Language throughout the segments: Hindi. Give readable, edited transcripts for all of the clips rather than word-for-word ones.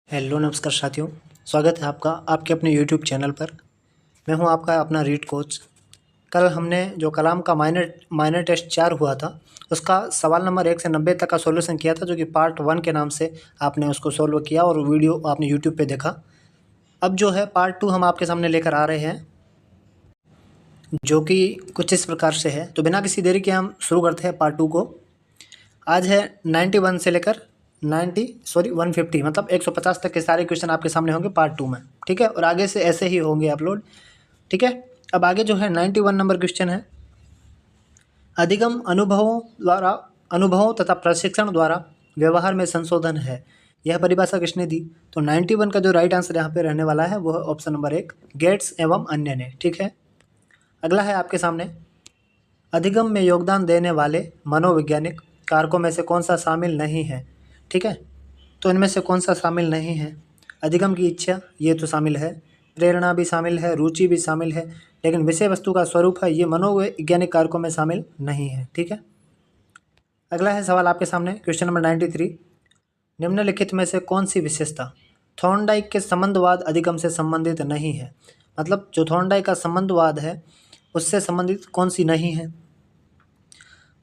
हेलो नमस्कार साथियों, स्वागत है आपका आपके अपने यूट्यूब चैनल पर। मैं हूं आपका अपना रीड कोच। कल हमने जो कलाम का माइनर टेस्ट 4 हुआ था, उसका सवाल नंबर 1 से 90 तक का सॉल्यूशन किया था, जो कि पार्ट 1 के नाम से आपने उसको सॉल्व किया और वीडियो आपने यूट्यूब पे देखा। अब जो है पार्ट 2 हम आपके सामने लेकर आ रहे हैं, जो कि कुछ इस प्रकार से है। तो बिना किसी देरी के हम शुरू करते हैं पार्ट 2 को। आज है 91 से लेकर 150, मतलब 150 तक के सारे क्वेश्चन आपके सामने होंगे पार्ट 2 में, ठीक है। और आगे से ऐसे ही होंगे अपलोड, ठीक है। अब आगे जो है 91 नंबर क्वेश्चन है, अधिगम अनुभवों तथा प्रशिक्षण द्वारा व्यवहार में संशोधन है। यह परिभाषा किसने दी? तो 91 का जो राइट आंसर यहाँ पे रहने वाला है वो है ऑप्शन नंबर 1, गेट्स एवं अन्य ने, ठीक है। अगला है आपके सामने, अधिगम में योगदान देने वाले मनोवैज्ञानिक कारकों में से कौन सा शामिल नहीं है, ठीक है। तो इनमें से कौन सा शामिल नहीं है? अधिगम की इच्छा, ये तो शामिल है। प्रेरणा भी शामिल है, रुचि भी शामिल है, लेकिन विषय वस्तु का स्वरूप है, ये मनोवैज्ञानिक कारकों में शामिल नहीं है, ठीक है। अगला है सवाल आपके सामने, क्वेश्चन नंबर 93, निम्नलिखित में से कौन सी विशेषता थॉर्नडाइक के संबंधवाद अधिगम से संबंधित नहीं है? मतलब जो थॉर्नडाइक का संबंधवाद है उससे संबंधित कौन सी नहीं है?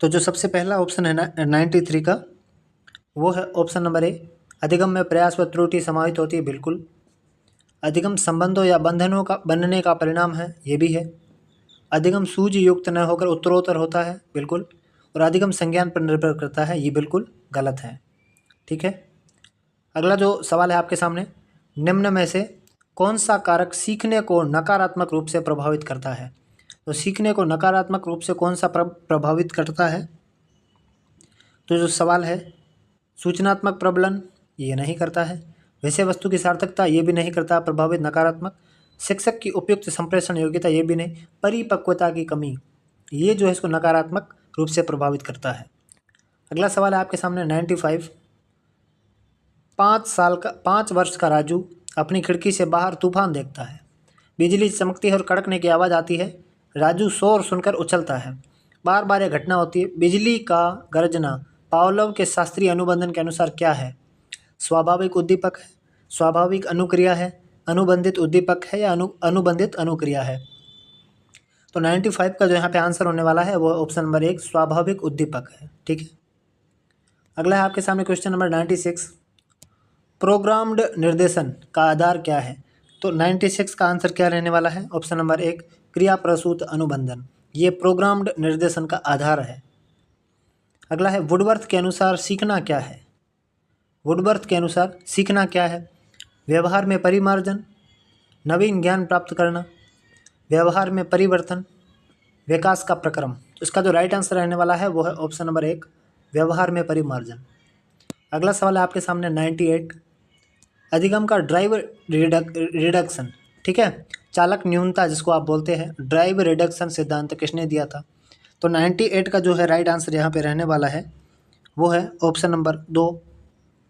तो जो सबसे पहला ऑप्शन है ना 93 का, वो है ऑप्शन नंबर ए, अधिगम में प्रयास व त्रुटि समाहित होती है, बिल्कुल। अधिगम संबंधों या बंधनों का बनने का परिणाम है, ये भी है। अधिगम सूझ युक्त न होकर उत्तरोत्तर होता है, बिल्कुल। और अधिगम संज्ञान पर निर्भर करता है, ये बिल्कुल गलत है, ठीक है। अगला जो सवाल है आपके सामने, निम्न में से कौन सा कारक सीखने को नकारात्मक रूप से प्रभावित करता है? तो सीखने को नकारात्मक रूप से कौन सा प्रभावित करता है? तो जो सवाल है, सूचनात्मक प्रबलन, ये नहीं करता है। विषय वस्तु की सार्थकता, ये भी नहीं करता प्रभावित नकारात्मक। शिक्षक की उपयुक्त संप्रेषण योग्यता, ये भी नहीं। परिपक्वता की कमी, ये जो है इसको नकारात्मक रूप से प्रभावित करता है। अगला सवाल है आपके सामने 95, 5 वर्ष का राजू अपनी खिड़की से बाहर तूफान देखता है। बिजली चमकती है और कड़कने की आवाज़ आती है। राजू शोर सुनकर उछलता है। बार बार यह घटना होती है। बिजली का गरजना पावलोव के शास्त्रीय अनुबंधन के अनुसार क्या है? स्वाभाविक उद्दीपक है, स्वाभाविक अनुक्रिया है, अनुबंधित उद्दीपक है, या अनुबंधित अनुक्रिया है? तो 95 का जो यहाँ पे आंसर होने वाला है वो ऑप्शन नंबर 1, स्वाभाविक उद्दीपक है, ठीक है। अगला है आपके सामने क्वेश्चन नंबर 96, प्रोग्राम्ड निर्देशन का आधार क्या है? तो 96 का आंसर क्या रहने वाला है? ऑप्शन नंबर 1, क्रिया प्रसूत अनुबंधन, ये प्रोग्राम्ड निर्देशन का आधार है। अगला है, वुडवर्थ के अनुसार सीखना क्या है? वुडवर्थ के अनुसार सीखना क्या है? व्यवहार में परिमार्जन, नवीन ज्ञान प्राप्त करना, व्यवहार में परिवर्तन, विकास का प्रक्रम। तो इसका जो राइट आंसर रहने वाला है वो है ऑप्शन नंबर 1, व्यवहार में परिमार्जन। अगला सवाल है आपके सामने 98, अधिगम का ड्राइव रिडक्शन, ठीक है, चालक न्यूनता जिसको आप बोलते हैं, ड्राइव रिडक्शन सिद्धांत किसने दिया था? तो 98 का जो है राइट आंसर यहाँ पे रहने वाला है वो है ऑप्शन नंबर 2,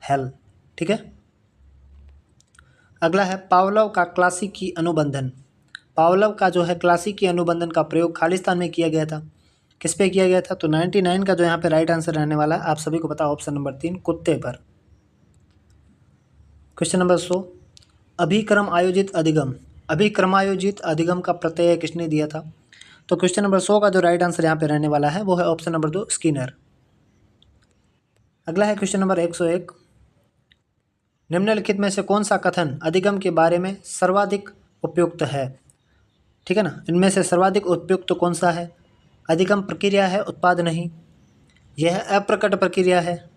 हेल, ठीक है। अगला है, पावलोव का क्लासिकी अनुबंधन। पावलोव का जो है क्लासिकी अनुबंधन का प्रयोग खालिस्तान में किया गया था, किस पे किया गया था? तो 99 का जो यहाँ पे राइट आंसर रहने वाला है, आप सभी को पता, ऑप्शन नंबर 3, कुत्ते पर। क्वेश्चन नंबर 100, अभिक्रमायोजित अधिगम का प्रत्यय किसने दिया था? तो क्वेश्चन नंबर 100 का जो राइट आंसर यहाँ पे रहने वाला है वो है ऑप्शन नंबर 2, स्किनर। अगला है क्वेश्चन नंबर 101, निम्नलिखित में से कौन सा कथन अधिगम के बारे में सर्वाधिक उपयुक्त है? ठीक है ना, इनमें से सर्वाधिक उपयुक्त कौन सा है? अधिगम प्रक्रिया है, उत्पाद नहीं। यह अप्रकट प्रक्रिया है,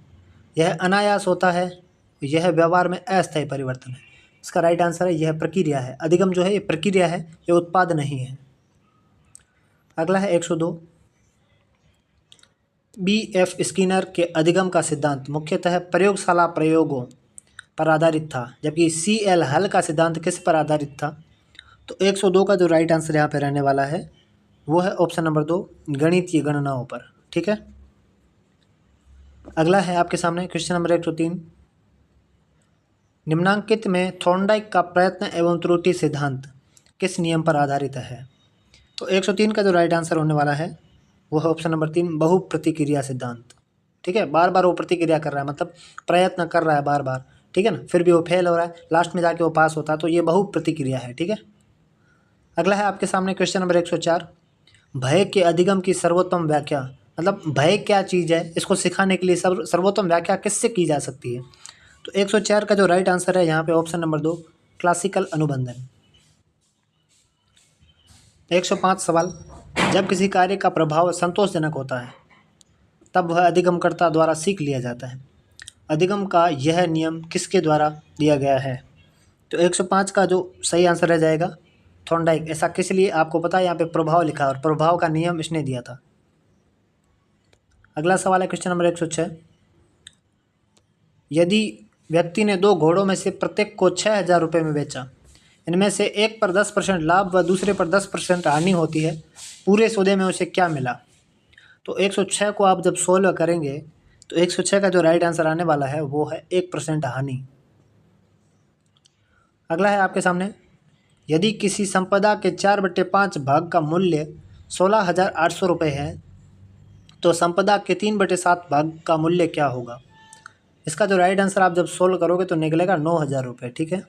यह अनायास होता है, यह व्यवहार में अस्थायी परिवर्तन है। इसका राइट आंसर है यह प्रक्रिया है। अधिगम जो है ये प्रक्रिया है, ये उत्पाद नहीं है। अगला है 102, B.F. स्किनर के अधिगम का सिद्धांत मुख्यतः प्रयोगशाला प्रयोगों पर आधारित था, जबकि C.L. हल का सिद्धांत किस पर आधारित था? तो 102 का जो राइट आंसर यहाँ पे रहने वाला है वो है ऑप्शन नंबर 2, गणितीय गणनाओं पर, ठीक है। अगला है आपके सामने क्वेश्चन नंबर 103, निम्नांकित में थॉर्नडाइक का प्रयत्न एवं त्रुटि सिद्धांत किस नियम पर आधारित है? तो 103 का जो राइट आंसर होने वाला है वो है ऑप्शन नंबर 3, बहुप्रतिक्रिया सिद्धांत, ठीक है। बार बार वो प्रतिक्रिया कर रहा है, मतलब प्रयत्न कर रहा है बार बार, ठीक है ना, फिर भी वो फेल हो रहा है, लास्ट में जाके वो पास होता है, तो ये बहुप्रतिक्रिया है। ठीक है। अगला है आपके सामने क्वेश्चन नंबर 104, भय के अधिगम की सर्वोत्तम व्याख्या, मतलब भय क्या चीज़ है, इसको सिखाने के लिए सर्वोत्तम व्याख्या किससे की जा सकती है। तो 104 का जो राइट आंसर है यहाँ पे ऑप्शन नंबर 2, क्लासिकल अनुबंधन। 105 सवाल, जब किसी कार्य का प्रभाव संतोषजनक होता है तब वह अधिगमकर्ता द्वारा सीख लिया जाता है। अधिगम का यह नियम किसके द्वारा दिया गया है। तो 105 का जो सही आंसर रह जाएगा थॉर्नडाइक। ऐसा किस लिए, आपको पता है यहाँ पे प्रभाव लिखा है और प्रभाव का नियम इसने दिया था। अगला सवाल है क्वेश्चन नंबर 106, यदि व्यक्ति ने 2 घोड़ों में से प्रत्येक को 6,000 रुपये में बेचा, इनमें से एक पर 10% लाभ व दूसरे पर 10% हानि होती है, पूरे सौदे में उसे क्या मिला। तो 106 को आप जब सोल्व करेंगे तो 106 का जो राइट आंसर आने वाला है वो है 1% हानि। अगला है आपके सामने, यदि किसी संपदा के 4/5 भाग का मूल्य 16,800 रुपये है तो संपदा के 3/7 भाग का मूल्य क्या होगा। इसका जो राइट आंसर आप जब सोल्व करोगे तो निकलेगा 9,000 रुपये। ठीक है।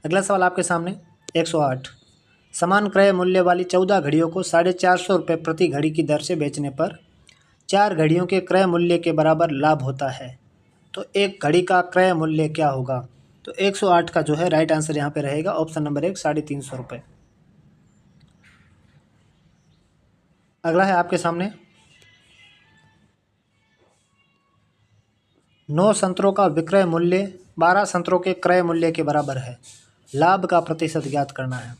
अगला सवाल आपके सामने 108, समान क्रय मूल्य वाली 14 घड़ियों को 450 रुपये प्रति घड़ी की दर से बेचने पर 4 घड़ियों के क्रय मूल्य के बराबर लाभ होता है, तो एक घड़ी का क्रय मूल्य क्या होगा। तो 108 का जो है राइट आंसर यहाँ पे रहेगा ऑप्शन नंबर 1, 350 रुपये। अगला है आपके सामने, 9 संतरों का विक्रय मूल्य 12 संतरों के क्रय मूल्य के बराबर है, लाभ का प्रतिशत ज्ञात करना है।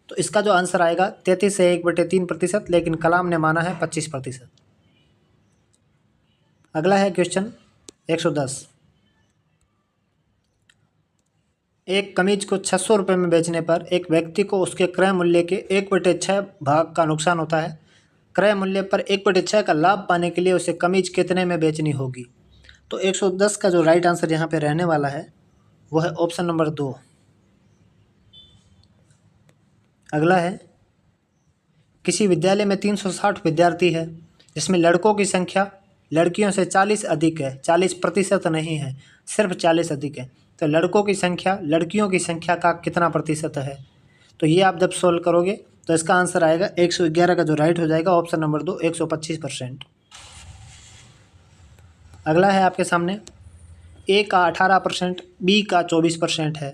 तो इसका जो आंसर आएगा 33 से 1/3%, लेकिन कलाम ने माना है 25%। अगला है क्वेश्चन 110, एक कमीज को 600 रुपये में बेचने पर एक व्यक्ति को उसके क्रय मूल्य के 1/6 भाग का नुकसान होता है। क्रय मूल्य पर 1/6 का लाभ पाने के लिए उसे कमीज कितने में बेचनी होगी। तो 110 का जो राइट आंसर यहाँ पे रहने वाला है वो है ऑप्शन नंबर 2। अगला है, किसी विद्यालय में 360 विद्यार्थी है जिसमें लड़कों की संख्या लड़कियों से 40 अधिक है, 40% नहीं है, सिर्फ 40 अधिक है। तो लड़कों की संख्या लड़कियों की संख्या का कितना प्रतिशत है। तो ये आप जब सोल्व करोगे तो इसका आंसर आएगा 111 का जो राइट हो जाएगा ऑप्शन नंबर 2, 125%। अगला है आपके सामने, ए का 18%, बी का 24% है,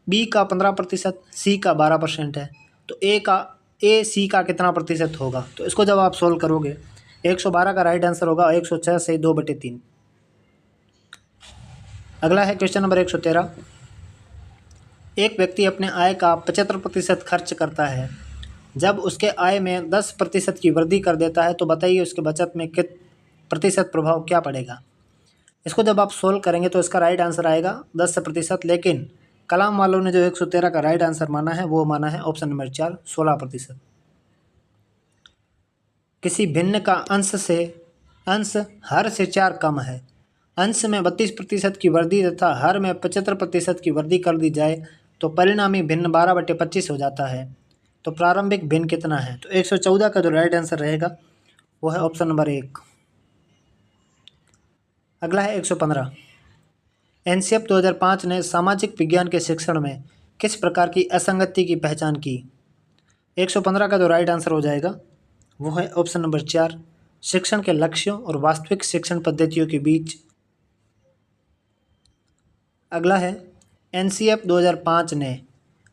बी का 15%, सी का 12% है। तो ए सी का कितना प्रतिशत होगा। तो इसको जब आप सोल्व करोगे 112 का राइट आंसर होगा 106 से 2/3। अगला है क्वेश्चन नंबर 113, एक व्यक्ति अपने आय का 75% खर्च करता है, जब उसके आय में 10% की वृद्धि कर देता है तो बताइए उसके बचत में कित प्रतिशत प्रभाव क्या पड़ेगा। इसको जब आप सोल्व करेंगे तो इसका राइट आंसर आएगा 10%, लेकिन कलाम वालों ने जो 113 का राइट आंसर माना है वो माना है ऑप्शन नंबर 4, 16%। किसी भिन्न का अंश हर से 4 कम है, अंश में 32% की वृद्धि तथा हर में 75% की वृद्धि कर दी जाए तो परिणामी भिन्न 12/25 हो जाता है, तो प्रारंभिक भिन्न कितना है। तो 114 का जो राइट आंसर रहेगा वो है ऑप्शन नंबर 1। अगला है 115, एनसीएफ 2005 ने सामाजिक विज्ञान के शिक्षण में किस प्रकार की असंगति की पहचान की। 115 का जो राइट आंसर हो जाएगा वो है ऑप्शन नंबर 4, शिक्षण के लक्ष्यों और वास्तविक शिक्षण पद्धतियों के बीच। अगला है, एनसीएफ 2005 ने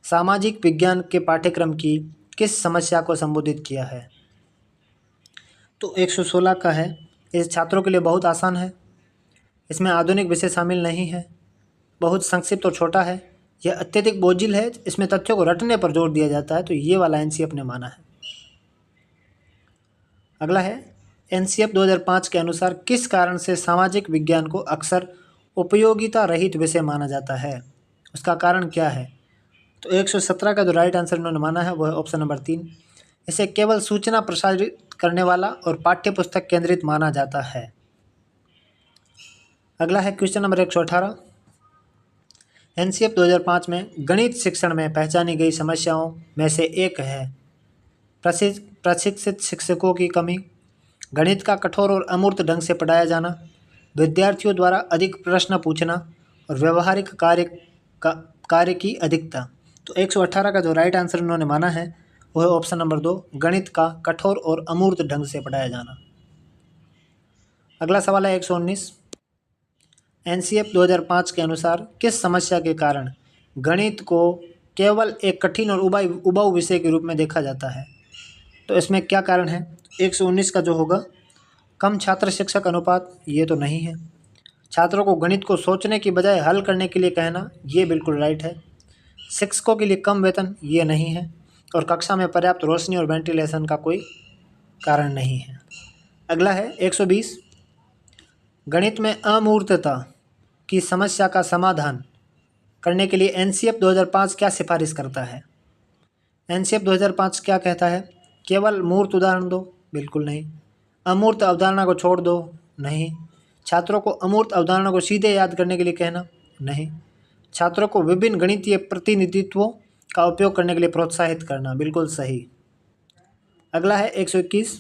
सामाजिक विज्ञान के पाठ्यक्रम की किस समस्या को संबोधित किया है। तो 116 का है, इस छात्रों के लिए बहुत आसान है, इसमें आधुनिक विषय शामिल नहीं है, बहुत संक्षिप्त और छोटा है, यह अत्यधिक बोझिल है, इसमें तथ्यों को रटने पर जोर दिया जाता है, तो ये वाला एनसीएफ ने माना है। अगला है, एनसीएफ 2005 के अनुसार किस कारण से सामाजिक विज्ञान को अक्सर उपयोगिता रहित विषय माना जाता है, उसका कारण क्या है। तो 117 का जो राइट आंसर इन्होंने माना है वो है ऑप्शन नंबर 3, इसे केवल सूचना प्रसारित करने वाला और पाठ्य पुस्तक केंद्रित माना जाता है। अगला है क्वेश्चन नंबर 118, एनसीएफ 2005 में गणित शिक्षण में पहचानी गई समस्याओं में से एक है प्रशिक्षित शिक्षकों की कमी, गणित का कठोर और अमूर्त ढंग से पढ़ाया जाना, विद्यार्थियों द्वारा अधिक प्रश्न पूछना और व्यवहारिक कार्य की अधिकता। तो 118 का जो राइट आंसर उन्होंने माना है वो है ऑप्शन नंबर 2, गणित का कठोर और अमूर्त ढंग से पढ़ाया जाना। अगला सवाल है 119, एनसीएफ 2005 के अनुसार किस समस्या के कारण गणित को केवल एक कठिन और उबाऊ विषय के रूप में देखा जाता है? तो इसमें क्या कारण है? 119 का जो होगा, कम छात्र शिक्षक अनुपात, ये तो नहीं है। छात्रों को गणित को सोचने की बजाय हल करने के लिए कहना, ये बिल्कुल राइट है। शिक्षकों के लिए कम वेतन, ये नहीं है। और कक्षा में पर्याप्त रोशनी और वेंटिलेशन का कोई कारण नहीं है। अगला है 120, गणित में अमूर्तता की समस्या का समाधान करने के लिए एनसीएफ 2005 क्या सिफारिश करता है? एनसीएफ 2005 क्या कहता है? केवल मूर्त उदाहरण दो, बिल्कुल नहीं। अमूर्त अवधारणा को छोड़ दो, नहीं। छात्रों को अमूर्त अवधारणा को सीधे याद करने के लिए कहना, नहीं। छात्रों को विभिन्न गणितीय प्रतिनिधित्वों का उपयोग करने के लिए प्रोत्साहित करना, बिल्कुल सही। अगला है 121,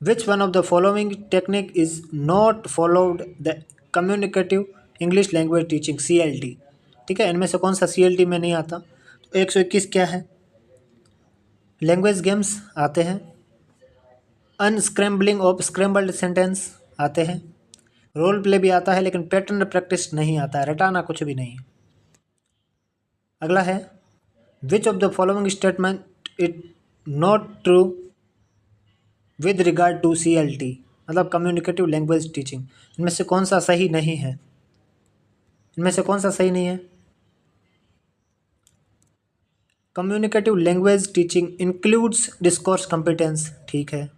which one of the following technique is not followed the communicative English language teaching CLT? ठीक है, इनमें से कौन सा CLT में नहीं आता? तो 121 क्या है? लैंग्वेज गेम्स आते हैं, अनस्क्रैम्बलिंग ऑफ स्क्रैम्बल्ड सेंटेंस आते हैं, रोल प्ले भी आता है, लेकिन पैटर्न प्रैक्टिस नहीं आता है, रटाना कुछ भी नहीं। अगला है, which of the following statement it not true with regard to CLT, मतलब कम्युनिकेटिव लैंग्वेज टीचिंग? इनमें से कौन सा सही नहीं है? इनमें से कौन सा सही नहीं है? Communicative language teaching includes discourse competence, ठीक है।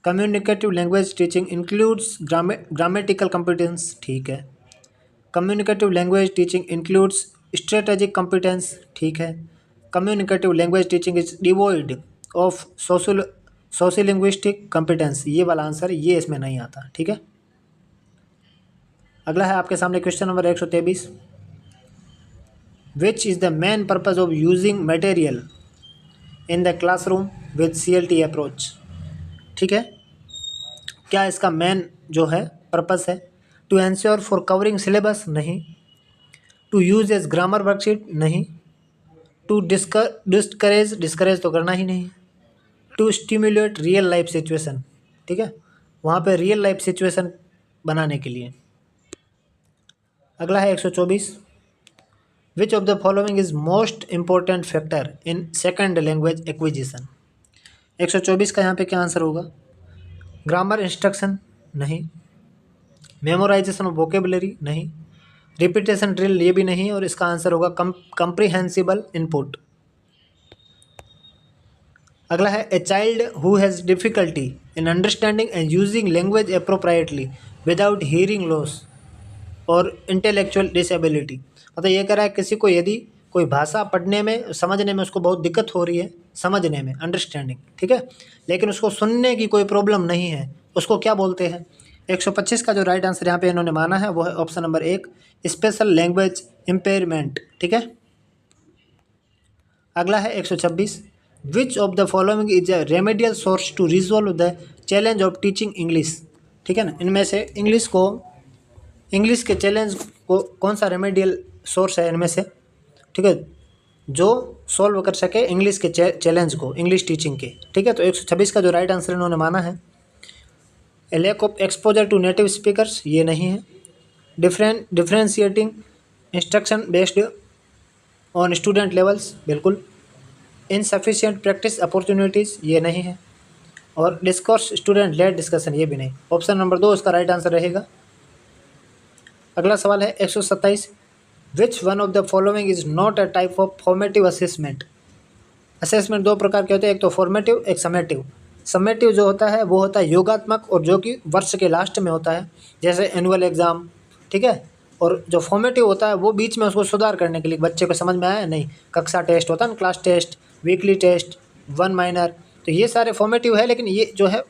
Communicative language teaching includes grammatical competence, ठीक है। Communicative language teaching includes strategic competence, ठीक है। Communicative language teaching is devoid of sociolinguistic competence, ये वाला आंसर ये इसमें नहीं आता, ठीक है। अगला है आपके सामने question number 123, which is the main purpose of using material in the classroom with CLT approach? ठीक है, क्या इसका मेन जो है पर्पस है? To ensure for covering syllabus, नहीं। To use as grammar worksheet, नहीं। टू डिस्करेज तो करना ही नहीं। To stimulate real life situation, ठीक है, वहाँ पे रियल लाइफ सिचुएशन बनाने के लिए। अगला है 124, विच of the following is most important factor in second language acquisition? 124 का यहाँ पे क्या आंसर होगा? ग्रामर इंस्ट्रक्शन, नहीं। मेमोराइजेशन ऑफ वोकेबुलरी, नहीं। रिपीटेशन ड्रिल, ये भी नहीं। और इसका आंसर होगा कंप्रीहेंसिबल इनपुट। अगला है, a child who has difficulty in understanding and using language appropriately without hearing loss और इंटेलेक्चुअल डिसेबिलिटी, मतलब ये कह रहा है किसी को यदि कोई भाषा पढ़ने में समझने में उसको बहुत दिक्कत हो रही है, समझने में अंडरस्टैंडिंग, ठीक है, लेकिन उसको सुनने की कोई प्रॉब्लम नहीं है, उसको क्या बोलते हैं? 125 का जो राइट आंसर यहाँ पे इन्होंने माना है वो है option number 1, special language impairment, ठीक है। अगला है 126, which of the following is a remedial source to resolve the challenge of teaching English? ठीक है ना, इनमें से इंग्लिश के चैलेंज को कौन सा रेमेडियल सोर्स है इनमें से, ठीक है, जो सॉल्व कर सके इंग्लिश के चैलेंज को, इंग्लिश टीचिंग के, ठीक है। तो 126 का जो राइट आंसर इन्होंने माना है, a lack of exposure to native speakers, ये नहीं है। Differentiating instruction based on student levels, बिल्कुल। इनसफिशिएंट प्रैक्टिस अपॉर्चुनिटीज़, ये नहीं है। और डिस्कोर्स स्टूडेंट लेड डिस्कशन, ये भी नहीं। ऑप्शन नंबर 2 इसका राइट आंसर रहेगा। अगला सवाल है 127, which one of the following is not a type of formative assessment? Assessment दो प्रकार के होते हैं, एक तो फॉर्मेटिव, एक समेटिव। समेटिव जो होता है वो होता है योगात्मक और जो कि वर्ष के लास्ट में होता है, जैसे एनुअल एग्ज़ाम, ठीक है। और जो फॉर्मेटिव होता है वो बीच में उसको सुधार करने के लिए, बच्चे को समझ में आया नहीं, कक्षा टेस्ट होता है ना, class test, weekly test, 1 minor, तो ये सारे फॉर्मेटिव है। लेकिन ये जो है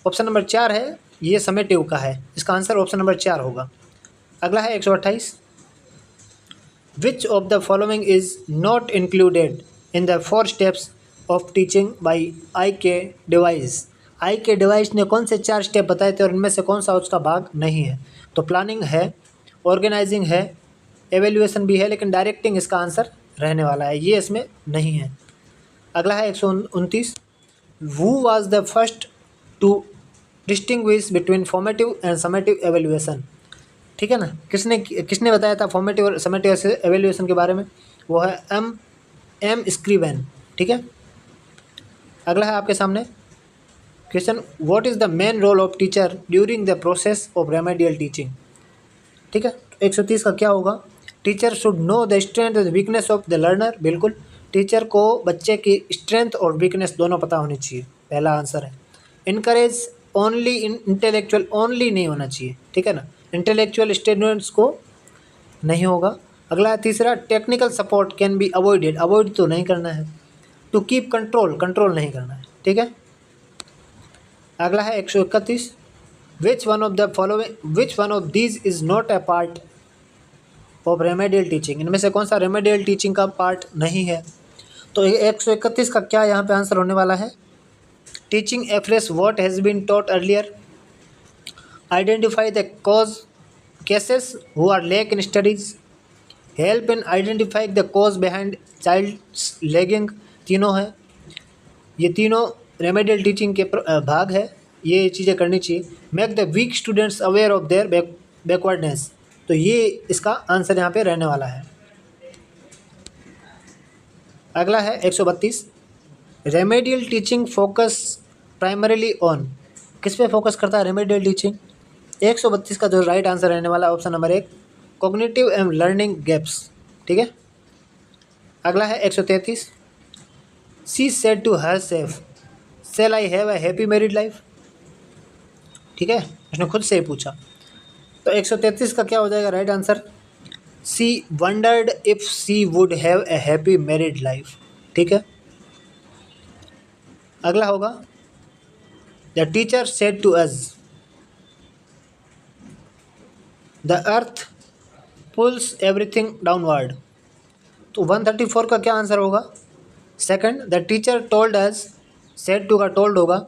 ऑप्शन नंबर 4 है, ये समेटिव का है, इसका आंसर ऑप्शन नंबर 4 होगा। अगला है 128, which of the following is not included in the 4 steps of teaching by IK device? I K device ने कौन से 4 स्टेप बताए थे और इनमें से कौन सा उसका भाग नहीं है? तो प्लानिंग है, ऑर्गेनाइजिंग है, एवेल्यूएशन भी है, लेकिन डायरेक्टिंग इसका आंसर रहने वाला है, ये इसमें नहीं है। अगला है 129, who was the first to distinguish between formative and summative evaluation? ठीक है ना, किसने किसने बताया था फॉर्मेटिव और समेटिव एवेल्यूएशन के बारे में? वो है एम स्क्रीवेन। ठीक है। अगला है आपके सामने question, what is the main role of teacher during the process of remedial teaching? ठीक है। 130 का क्या होगा? Teacher should know the strength और वीकनेस ऑफ द लर्नर। बिल्कुल, टीचर को बच्चे की स्ट्रेंथ और वीकनेस दोनों पता होनी चाहिए, पहला आंसर है। इनकरेज ओनली इंटेलेक्चुअल, ओनली नहीं होना चाहिए, ठीक है ना, इंटेलेक्चुअल स्टूडेंट्स को नहीं होगा। अगला है तीसरा, technical support can be avoided, avoid तो नहीं करना है। टू कीप कंट्रोल, कंट्रोल नहीं करना है, ठीक है। अगला है 131, which one of these is not a part of remedial teaching? इनमें से कौन सा रेमेडियल टीचिंग का पार्ट नहीं है? तो 131 का क्या यहाँ पे आंसर होने वाला है? Teaching afresh what has been taught earlier, identify the cause cases who are lag in studies, help in identify the cause behind child's lagging, तीनों है। ये तीनों रेमेडियल टीचिंग के भाग है, ये चीज़ें करनी चाहिए। Make the weak students aware of their backwardness, तो ये इसका आंसर यहाँ पे रहने वाला है। अगला है 132, remedial teaching focus primarily on, किस पे फोकस करता है रेमेडियल टीचिंग? 132 का जो राइट आंसर रहने वाला है option number 1, cognitive and learning gaps, ठीक है। अगला है 133, she said to herself, sell I have a happy married life, ठीक है, उसने खुद से ही पूछा। तो 133 का क्या हो जाएगा right answer? She wondered if she would have a happy married life, ठीक है। अगला होगा, the teacher said to us, the earth pulls everything downward, तो 134 का क्या आंसर होगा? Second, the teacher told us, said to का टोल्ड होगा,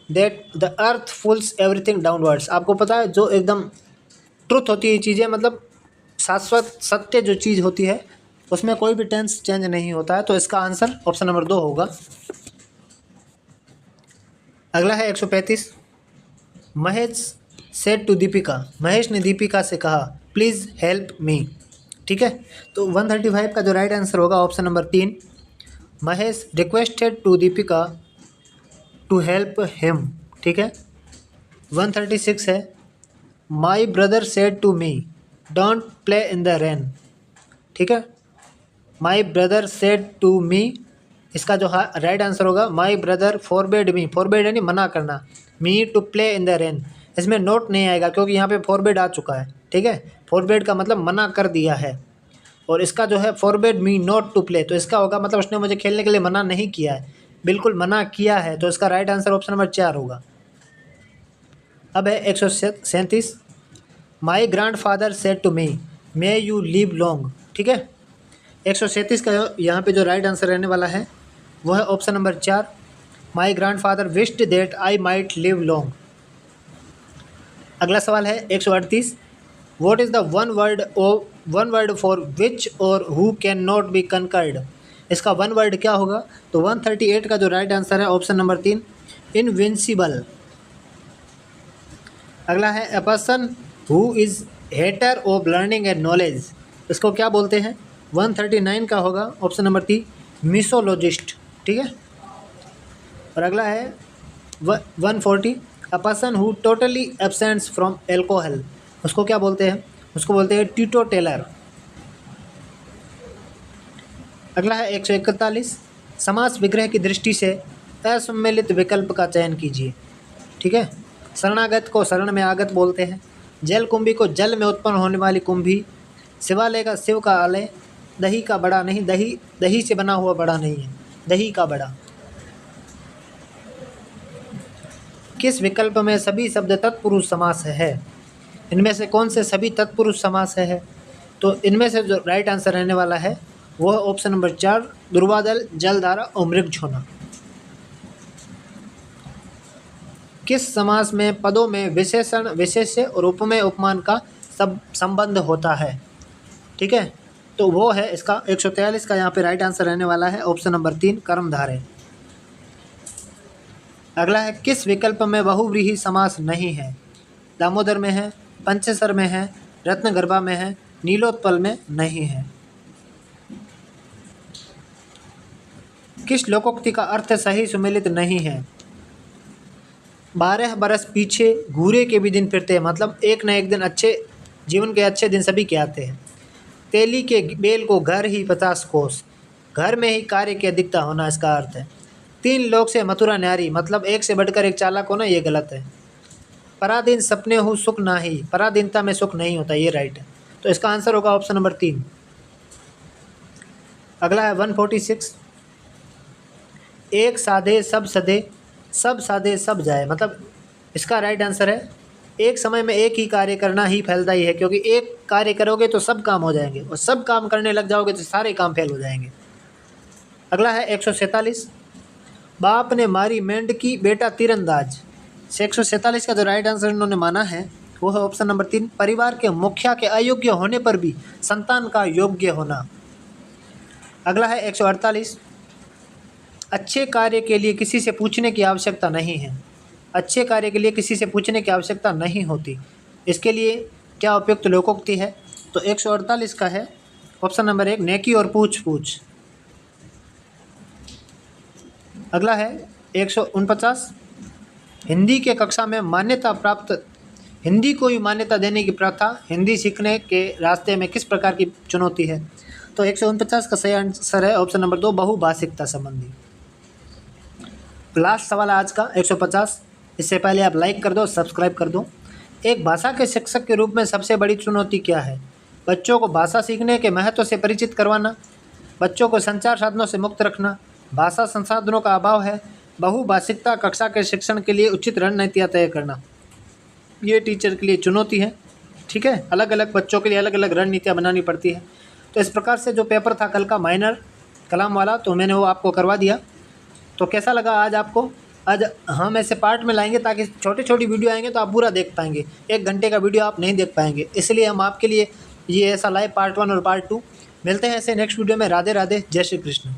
that the earth pulls everything downwards. आपको पता है जो एकदम ट्रुथ होती है चीज़ें, मतलब शाश्वत सत्य जो चीज़ होती है उसमें कोई भी टेंस चेंज नहीं होता है, तो इसका आंसर ऑप्शन नंबर 2 होगा। अगला है 135, महेश सेड टू दीपिका, महेश ने दीपिका से कहा प्लीज़ हेल्प मी, ठीक है। तो 135 का जो राइट आंसर होगा option number 3, Mahesh requested to Deepika to help him, ठीक है। 136 है, my brother said to me don't play in the rain, ठीक है। My brother said to me, इसका जो राइट आंसर होगा, my brother forbade me, forbade यानी मना करना, me to play in the rain, इसमें नोट नहीं आएगा क्योंकि यहाँ पे फॉरबेड आ चुका है, ठीक है। फॉरबेड का मतलब मना कर दिया है, और इसका जो है forbade me not to play, तो इसका होगा मतलब उसने मुझे खेलने के लिए मना नहीं किया है, बिल्कुल मना किया है, तो इसका राइट आंसर ऑप्शन नंबर 4 होगा। अब है 137, my grand father said to me may you live long, ठीक है। 137 का यहाँ पे जो राइट आंसर रहने वाला है वो है option number 4, my grand father wished that I might live long. अगला सवाल है 138, what is the one word for which or who can not be conquered, इसका वन वर्ड क्या होगा? तो 138 का जो राइट आंसर है ऑप्शन नंबर 3, इनविंसिबल। अगला है, a person who is hater of learning and knowledge, इसको क्या बोलते हैं? 139 का होगा ऑप्शन नंबर 3, मिसोलॉजिस्ट, ठीक है। और अगला है 140, a person who totally absents from alcohol, उसको क्या बोलते हैं? उसको बोलते हैं टीटो टेलर। अगला है 141, समास विग्रह की दृष्टि से असम्मिलित विकल्प का चयन कीजिए, ठीक है। शरणागत को शरण में आगत बोलते हैं, जल कुंभी को जल में उत्पन्न होने वाली कुंभी, शिवालय का शिव का आलय, दही का बड़ा नहीं, दही से बना हुआ बड़ा नहीं है, दही का बड़ा। किस विकल्प में सभी शब्द तत्पुरुष समास है? इनमें से कौन से सभी तत्पुरुष समास है? तो इनमें से जो राइट आंसर रहने वाला है वो है ऑप्शन नंबर 4, दुर्वादल, जलधारा और मृगझोना। किस समास में पदों में विशेषण, विशेष्य और उपमेय उपमान का सब संबंध होता है? ठीक है, तो वो है इसका 143 का यहाँ पे राइट आंसर रहने वाला है ऑप्शन नंबर 3 कर्मधारय। अगला है किस विकल्प में बहुव्रीहि समास नहीं है? दामोदर में है, पंचेसर में है, रत्नगर्भा में है, नीलोत्पल में नहीं है। किस लोकोक्ति का अर्थ सही सुमेलित नहीं है? 12 बरस पीछे घूरे के भी दिन फिरते हैं, मतलब एक न एक दिन अच्छे जीवन के अच्छे दिन सभी के आते हैं। तेली के बेल को घर ही 50 कोस, घर में ही कार्य की अधिकता होना इसका अर्थ है। 3 लोक से मथुरा न्यारी, मतलब एक से बढ़कर एक चालाक होना, ये गलत है। पराधीन सपने हो सुख नाही, पराधीनता में सुख नहीं होता, ये राइट है। तो इसका आंसर होगा ऑप्शन नंबर 3। अगला है 146, एक साधे सब सधे, सब साधे सब जाए, मतलब इसका राइट आंसर है एक समय में एक ही कार्य करना ही फैलदायी है, क्योंकि एक कार्य करोगे तो सब काम हो जाएंगे और सब काम करने लग जाओगे तो सारे काम फेल हो जाएंगे। अगला है 147, बाप ने मारी मेंढकी बेटा तीरंदाज। 147 का जो राइट आंसर इन्होंने माना है वो है ऑप्शन नंबर 3, परिवार के मुखिया के अयोग्य होने पर भी संतान का योग्य होना। अगला है 148, अच्छे कार्य के लिए किसी से पूछने की आवश्यकता नहीं है। अच्छे कार्य के लिए किसी से पूछने की आवश्यकता नहीं होती, इसके लिए क्या उपयुक्त लोकोक्ति है? तो 148 का है ऑप्शन नंबर 1, नेकी और पूछ पूछ। अगला है 149, हिंदी के कक्षा में मान्यता प्राप्त, हिंदी को ही मान्यता देने की प्रथा हिंदी सीखने के रास्ते में किस प्रकार की चुनौती है? तो 149 का सही आंसर है ऑप्शन नंबर 2, बहुभाषिकता संबंधी। लास्ट सवाल आज का 150, इससे पहले आप लाइक कर दो, सब्सक्राइब कर दो। एक भाषा के शिक्षक के रूप में सबसे बड़ी चुनौती क्या है? बच्चों को भाषा सीखने के महत्व से परिचित करवाना, बच्चों को संचार साधनों से मुक्त रखना, भाषा संसाधनों का अभाव है, बहुभाषिकता, कक्षा के शिक्षण के लिए उचित रणनीतियाँ तय करना। ये टीचर के लिए चुनौती है, ठीक है। अलग अलग बच्चों के लिए अलग अलग रणनीतियाँ बनानी पड़ती है। तो इस प्रकार से जो पेपर था कल का माइनर कलाम वाला, तो मैंने वो आपको करवा दिया। तो कैसा लगा आज आपको? आज हम ऐसे पार्ट में लाएंगे ताकि छोटी छोटी वीडियो आएंगे तो आप पूरा देख पाएंगे। 1 घंटे का वीडियो आप नहीं देख पाएंगे, इसलिए हम आपके लिए ये ऐसा लाइव पार्ट 1 और पार्ट 2 मिलते हैं ऐसे नेक्स्ट वीडियो में। राधे राधे, जय श्री कृष्ण।